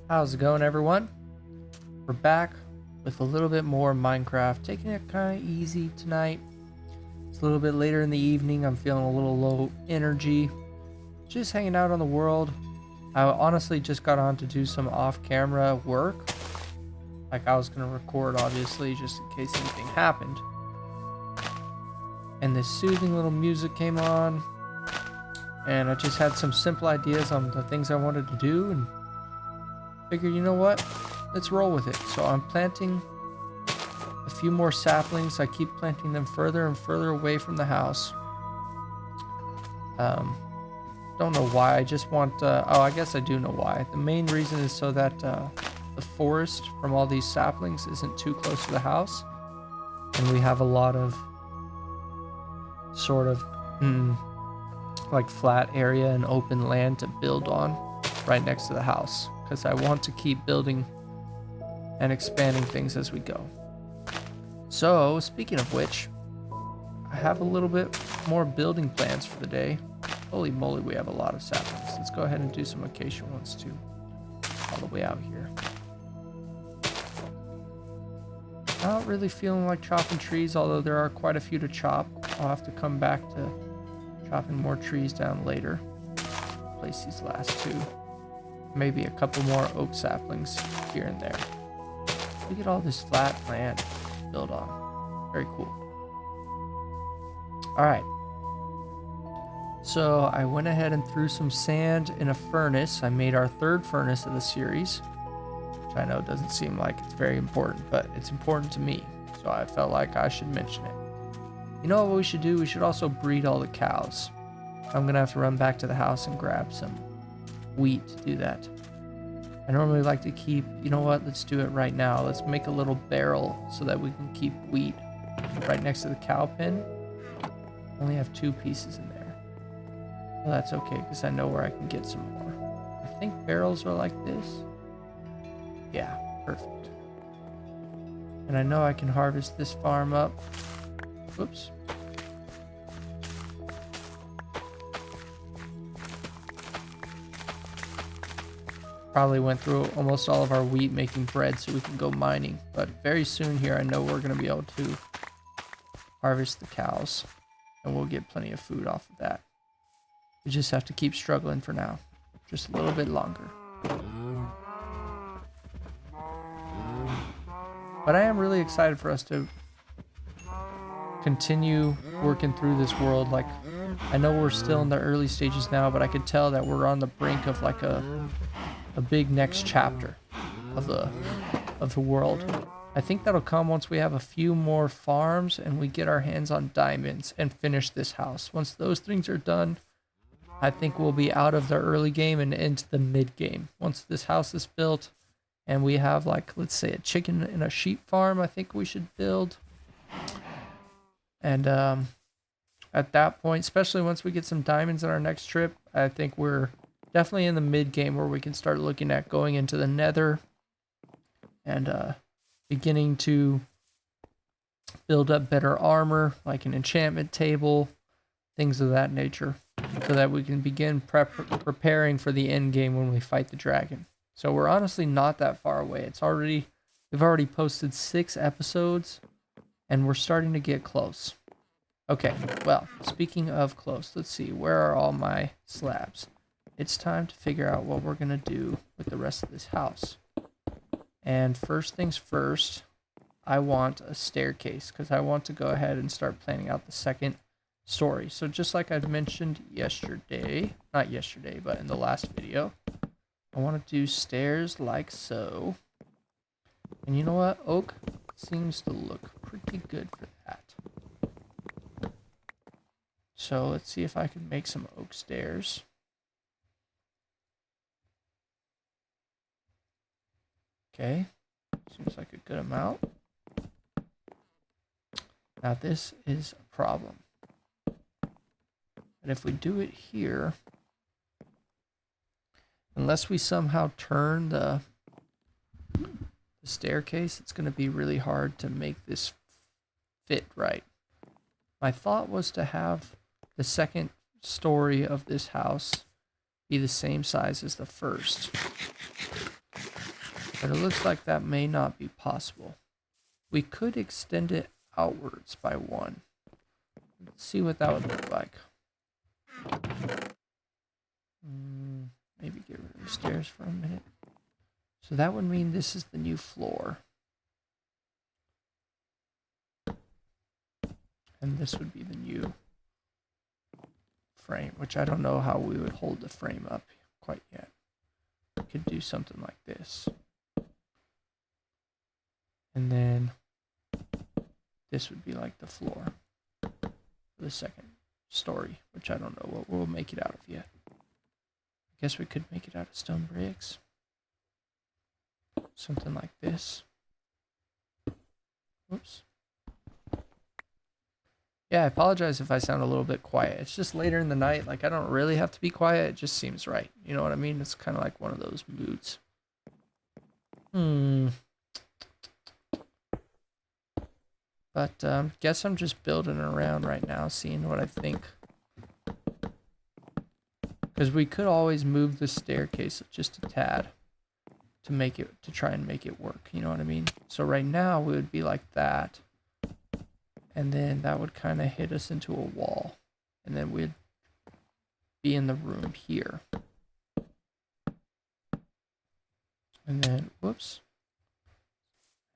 How's it going, everyone? We're back with a little bit more Minecraft, taking it kind of easy tonight. It's a little bit later in the evening. I'm feeling a little low energy. Just hanging out on the world. I honestly just got on to do some off-camera work. Like I was going to record, obviously, just in case anything happened. And this soothing little music came on. And I just had some simple ideas on the things I wanted to do, and figured, you know what? Let's roll with it. So I'm planting a few more saplings. I keep planting them further and further away from the house. Don't know why. I just want... I guess I do know why. The main reason is so that the forest from all these saplings isn't too close to the house. And we have a lot of sort of like flat area and open land to build on right next to the house. Because I want to keep building and expanding things as we go. So, speaking of which, I have a little bit more building plans for the day. Holy moly, we have a lot of saplings. Let's go ahead and do some acacia ones too. All the way out here. Not really feeling like chopping trees, although there are quite a few to chop. I'll have to come back to chopping more trees down later. Place these last two. Maybe a couple more oak saplings here and there. Look at all this flat land to build on. Very cool. Alright. So I went ahead and threw some sand in a furnace. I made our third furnace of the series, which I know doesn't seem like it's very important, but it's important to me. So I felt like I should mention it. You know what we should do? We should also breed all the cows. I'm going to have to run back to the house and grab some wheat to do that. I normally like to keep, you know what, let's do it right now. Let's make a little barrel so that we can keep wheat right next to the cow pen. Only have 2 pieces in there. Well, that's okay because I know where I can get some more. I think barrels are like this. Yeah, perfect. And I know I can harvest this farm up. Whoops. Probably went through almost all of our wheat making bread so we can go mining, but very soon here I know we're going to be able to harvest the cows and we'll get plenty of food off of that. We just have to keep struggling for now, just a little bit longer. But I am really excited for us to continue working through this world. Like, I know we're still in the early stages now, but I could tell that we're on the brink of like a big next chapter of the world. I think that'll come once we have a few more farms and we get our hands on diamonds and finish this house. Once those things are done, I think we'll be out of the early game and into the mid game. Once this house is built and we have, like, let's say a chicken and a sheep farm, I think we should build. And at that point, especially once we get some diamonds on our next trip, I think we're definitely in the mid game where we can start looking at going into the nether and beginning to build up better armor, like an enchantment table, things of that nature, so that we can begin preparing for the end game when we fight the dragon. So we're honestly not that far away. We've already posted 6 episodes and we're starting to get close. Okay, well, speaking of close, let's see, where are all my slabs? It's time to figure out what we're going to do with the rest of this house. And first things first, I want a staircase because I want to go ahead and start planning out the second story. So just like I'd mentioned yesterday, not yesterday, but in the last video, I want to do stairs like so. And you know what? Oak seems to look pretty good for that. So let's see if I can make some oak stairs. Okay, seems like a good amount. Now this is a problem. And if we do it here, unless we somehow turn the staircase, it's going to be really hard to make this fit right. My thought was to have the second story of this house be the same size as the first. But it looks like that may not be possible. We could extend it outwards by 1. Let's see what that would look like. Maybe get rid of the stairs for a minute. So that would mean this is the new floor. And this would be the new frame, which I don't know how we would hold the frame up quite yet. We could do something like this. And then this would be like the floor for the second story, which I don't know what we'll make it out of yet. I guess we could make it out of stone bricks. Something like this. Oops. Yeah, I apologize if I sound a little bit quiet. It's just later in the night. Like, I don't really have to be quiet. It just seems right. You know what I mean? It's kind of like one of those moods. But, guess I'm just building around right now, seeing what I think. Because we could always move the staircase just a tad to try and make it work. You know what I mean? So right now, we would be like that. And then that would kind of hit us into a wall. And then we'd be in the room here. And then, whoops.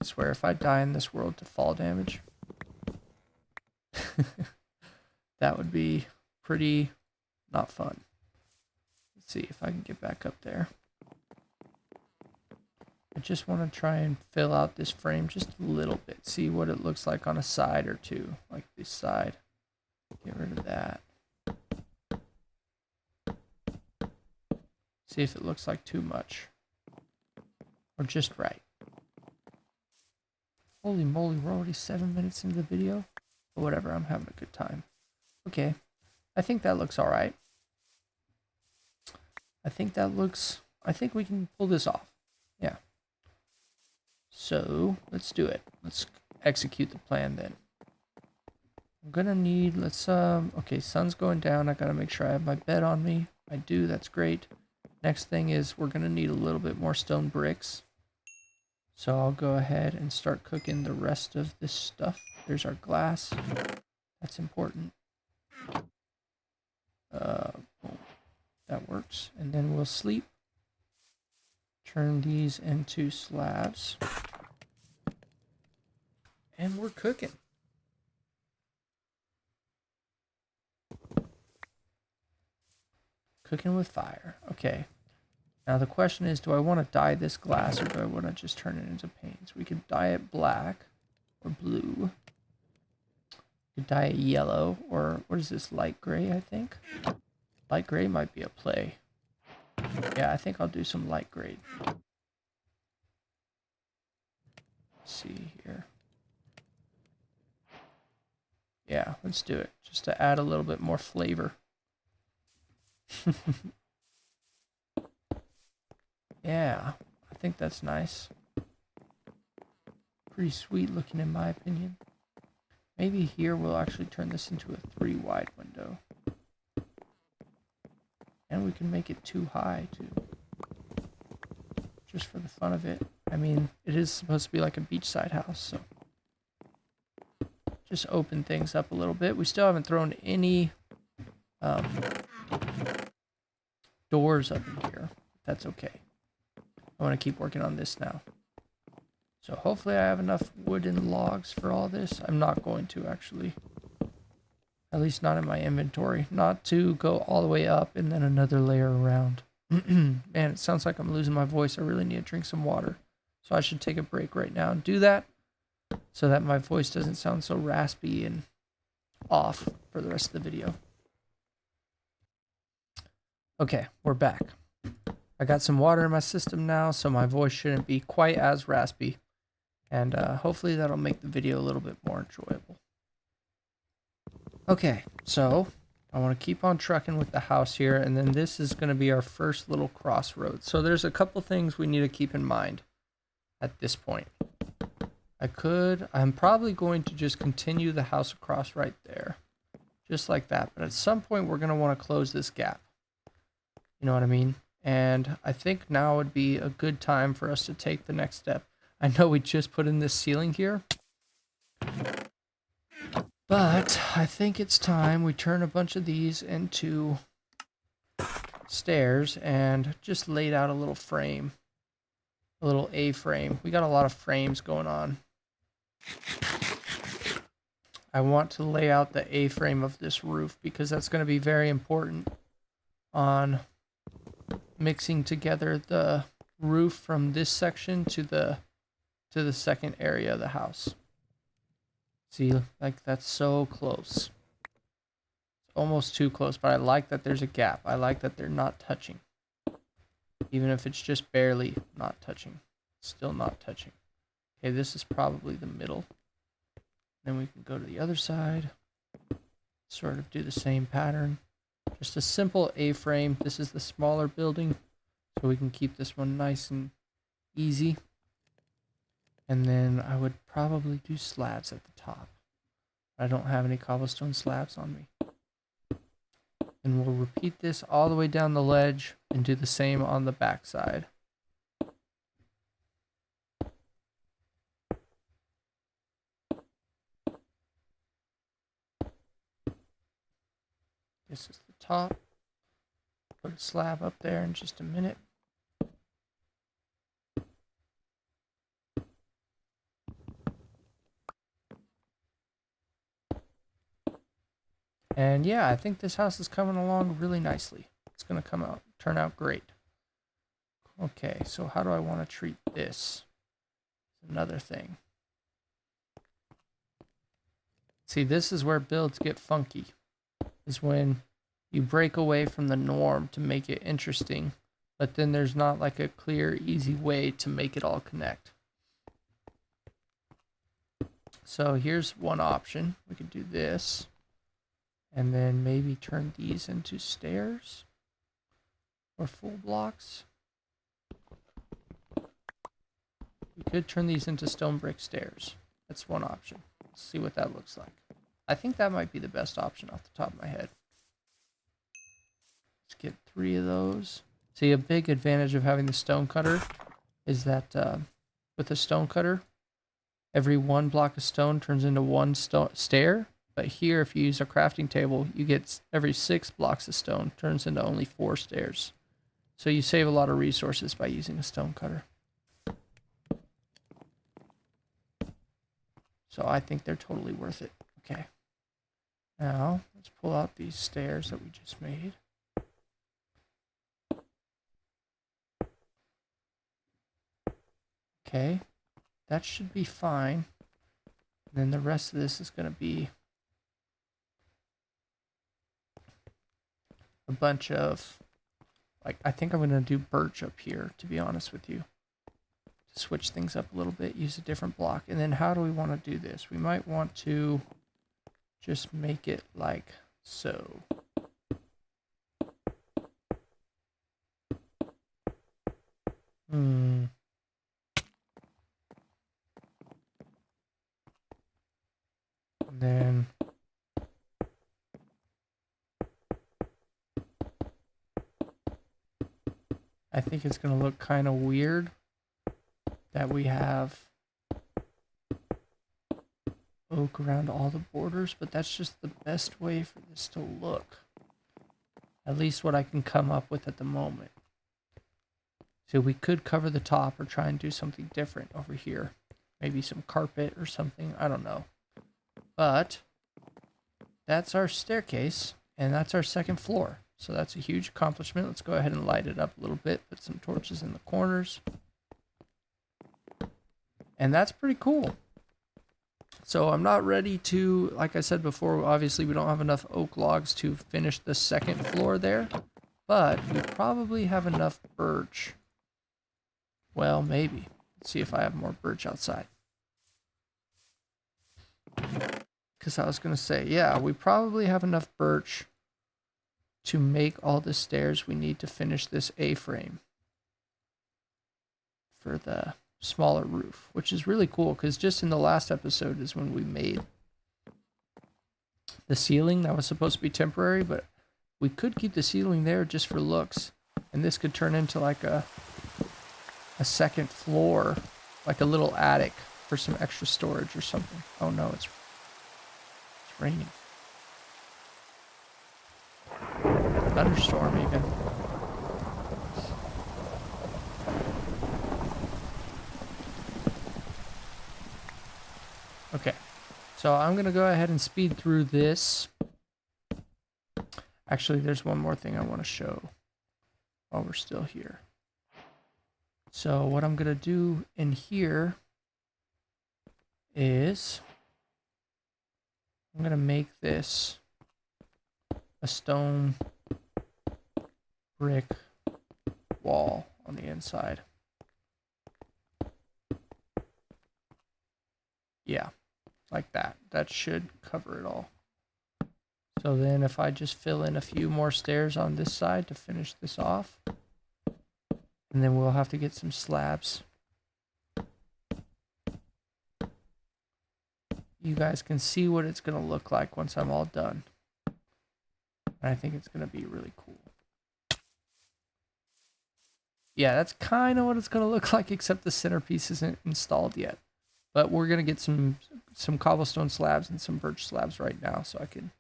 I swear, if I die in this world to fall damage, that would be pretty not fun. Let's see if I can get back up there. I just want to try and fill out this frame just a little bit. See what it looks like on a side or two. Like this side. Get rid of that. See if it looks like too much. Or just right. Holy moly, we're already 7 minutes into the video. But whatever, I'm having a good time. Okay. I think that looks alright. I think we can pull this off. Yeah. So, let's do it. Let's execute the plan then. I'm gonna need, okay, sun's going down. I gotta make sure I have my bed on me. I do, that's great. Next thing is we're gonna need a little bit more stone bricks. So I'll go ahead and start cooking the rest of this stuff. There's our glass. That's important. Boom. That works. And then we'll sleep. Turn these into slabs. And we're cooking. Cooking with fire. Okay. Now the question is, do I want to dye this glass or do I want to just turn it into paints? We could dye it black or blue. We could dye it yellow or what is this, light gray, I think? Light gray might be a play. Yeah, I think I'll do some light gray. Let's see here. Yeah, let's do it. Just to add a little bit more flavor. Yeah, I think that's nice. Pretty sweet looking in my opinion. Maybe here we'll actually turn this into a 3 wide window. And we can make it 2 high too. Just for the fun of it. I mean, it is supposed to be like a beachside house, so. Just open things up a little bit. We still haven't thrown any doors up in here. That's okay. I want to keep working on this now. So hopefully I have enough wooden logs for all this. I'm not going to actually. At least not in my inventory. Not to go all the way up and then another layer around. Man, it sounds like I'm losing my voice. I really need to drink some water. So I should take a break right now and do that. So that my voice doesn't sound so raspy and off for the rest of the video. Okay, we're back. I got some water in my system now, so my voice shouldn't be quite as raspy. And hopefully that'll make the video a little bit more enjoyable. Okay, so I want to keep on trucking with the house here, and then this is going to be our first little crossroads. So there's a couple things we need to keep in mind at this point. I'm probably going to just continue the house across right there. Just like that. But at some point, we're going to want to close this gap. You know what I mean? And I think now would be a good time for us to take the next step. I know we just put in this ceiling here, but I think it's time we turn a bunch of these into stairs and just laid out a little frame, a little A-frame. We got a lot of frames going on. I want to lay out the A-frame of this roof because that's going to be very important on mixing together the roof from this section to the second area of the house. See, like that's so close. It's almost too close, but I like that there's a gap. I like that they're not touching. Even if it's just barely not touching. Still not touching. Okay, this is probably the middle. Then we can go to the other side. Sort of do the same pattern. Just a simple A-frame. This is the smaller building, so we can keep this one nice and easy. And then I would probably do slabs at the top. I don't have any cobblestone slabs on me. And we'll repeat this all the way down the ledge and do the same on the back side. This is the top. Put a slab up there in just a minute. And yeah, I think this house is coming along really nicely. It's going to turn out great. Okay, so how do I want to treat this? Another thing. See, this is where builds get funky. Is when you break away from the norm to make it interesting, but then there's not like a clear, easy way to make it all connect. So here's one option. We could do this. And then maybe turn these into stairs or full blocks. We could turn these into stone brick stairs. That's one option. Let's see what that looks like. I think that might be the best option off the top of my head. Let's get 3 of those. See, a big advantage of having the stone cutter is that with a stone cutter, every 1 block of stone turns into 1 stair. But here, if you use a crafting table, you get every 6 blocks of stone turns into only 4 stairs. So you save a lot of resources by using a stone cutter. So I think they're totally worth it. Okay. Now, let's pull out these stairs that we just made. Okay. That should be fine. And then the rest of this is going to be a bunch of, like, I think I'm going to do birch up here, to be honest with you. To switch things up a little bit, use a different block. And then how do we want to do this? We might want to just make it like so. And then I think it's going to look kind of weird that we have oak around all the borders, but that's just the best way for this to look. At least what I can come up with at the moment. So we could cover the top or try and do something different over here. Maybe some carpet or something, I don't know. But that's our staircase, and that's our second floor. So that's a huge accomplishment. Let's go ahead and light it up a little bit. Put some torches in the corners. And that's pretty cool. So I'm not ready to, like I said before, obviously we don't have enough oak logs to finish the second floor there. But we probably have enough birch. Well, maybe. Let's see if I have more birch outside. Because I was going to say, yeah, we probably have enough birch to make all the stairs we need to finish this A-frame for the smaller roof, which is really cool because just in the last episode is when we made the ceiling that was supposed to be temporary, but we could keep the ceiling there just for looks And this could turn into like a second floor, like a little attic for some extra storage or something. Oh no, it's raining. Thunderstorm even. Okay, so I'm gonna go ahead and speed through this. Actually, there's one more thing I want to show while we're still here. So what I'm gonna do in here is I'm gonna make this a stone brick wall on the inside. Yeah, like that. That should cover it all. So then if I just fill in a few more stairs on this side to finish this off, and then we'll have to get some slabs. You guys can see what it's going to look like once I'm all done. And I think it's going to be really cool. Yeah, that's kind of what it's going to look like, except the centerpiece isn't installed yet. But we're going to get some cobblestone slabs and some birch slabs right now, so I can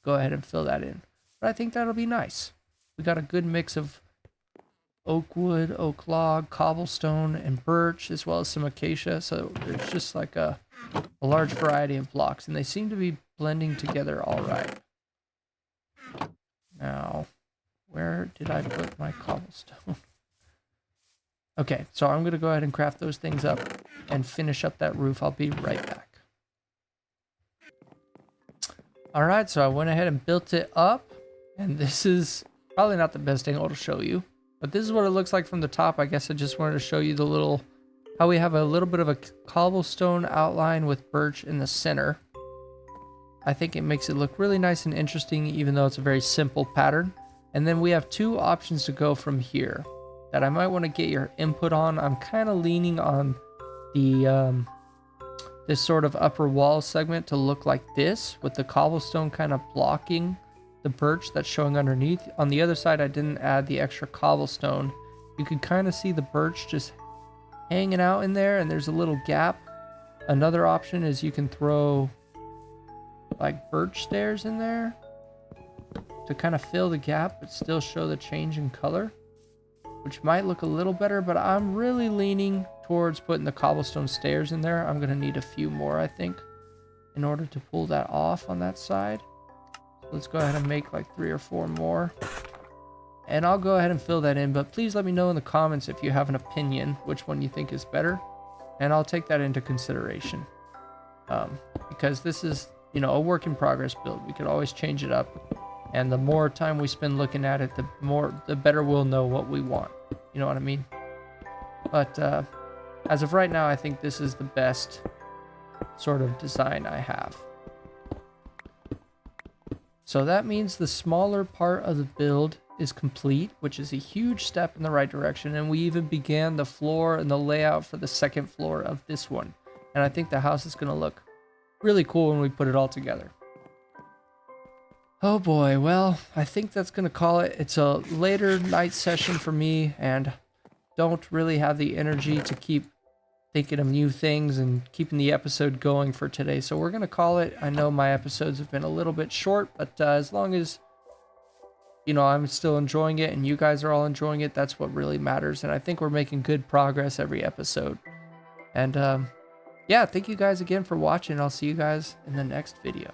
go ahead and fill that in. But I think that'll be nice. We got a good mix of oak wood, oak log, cobblestone, and birch, as well as some acacia. So it's just like a large variety of blocks, and they seem to be blending together all right. Now, where did I put my cobblestone? Okay, so I'm going to go ahead and craft those things up and finish up that roof. I'll be right back. All right, so I went ahead and built it up, and this is probably not the best angle to show you, but this is what it looks like from the top. I guess I just wanted to show you the little, how we have a little bit of a cobblestone outline with birch in the center. I think it makes it look really nice and interesting, even though it's a very simple pattern. And then we have two options to go from here that I might want to get your input on. I'm kind of leaning on the this sort of upper wall segment to look like this, with the cobblestone kind of blocking the birch that's showing underneath. On the other side, I didn't add the extra cobblestone. You can kind of see the birch just hanging out in there, and there's a little gap. Another option is you can throw like birch stairs in there to kind of fill the gap but still show the change in color, which might look a little better, but I'm really leaning towards putting the cobblestone stairs in there. I'm going to need a few more, I think, in order to pull that off on that side. So let's go ahead and make like 3 or 4 more. And I'll go ahead and fill that in, but please let me know in the comments if you have an opinion, which one you think is better. And I'll take that into consideration. Because this is, you know, a work in progress build. We could always change it up. And the more time we spend looking at it, the better we'll know what we want. You know what I mean? But as of right now, I think this is the best sort of design I have. So that means the smaller part of the build is complete, which is a huge step in the right direction. And we even began the floor and the layout for the second floor of this one. And I think the house is going to look really cool when we put it all together. Oh boy, well, I think that's going to call it. It's a later night session for me, and don't really have the energy to keep thinking of new things and keeping the episode going for today. So we're going to call it. I know my episodes have been a little bit short, but as long as, you know, I'm still enjoying it and you guys are all enjoying it, that's what really matters. And I think we're making good progress every episode. And yeah, thank you guys again for watching. I'll see you guys in the next video.